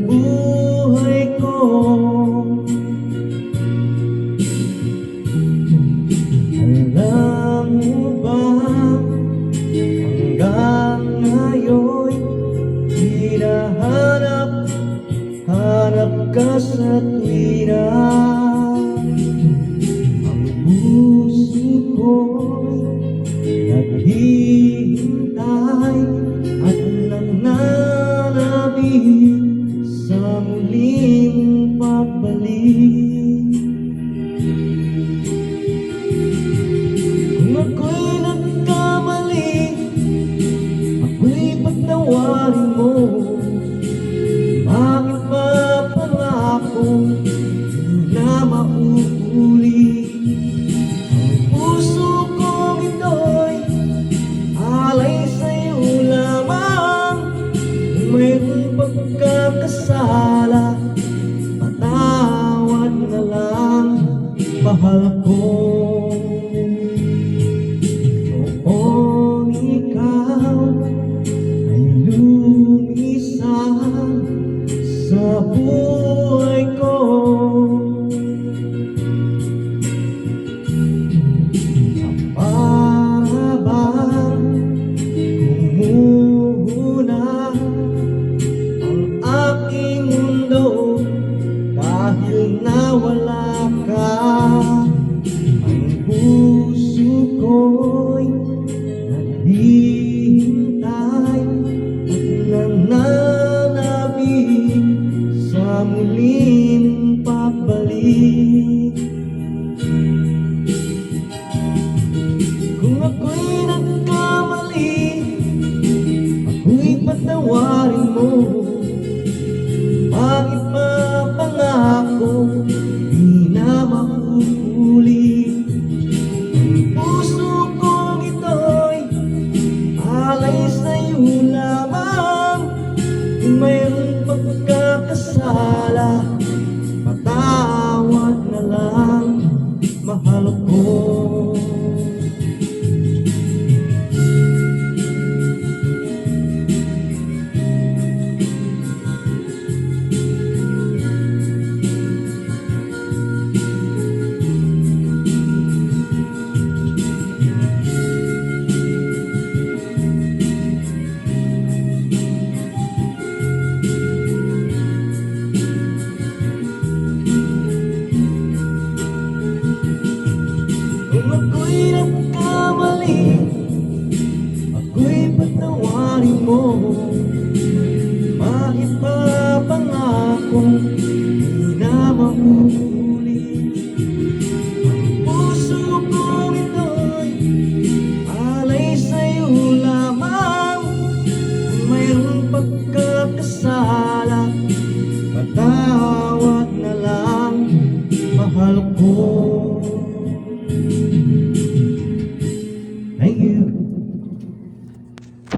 buhay ko. Alam mo ba, hanggang ngayon hinahanap ka sa tuwira. Ang puso ko'y naghihintay at nananabik sa muling pagbalik. Kung ako'y nagkamali, ako'y pagtawarin mo. Bakit ba pala akong na mauuli? Ang puso kong ito'y alay sa'yo lamang. Kung mayroong pagkakasala, patawad na lang, mahal ko. Noong ikaw ay lumisan sa buhay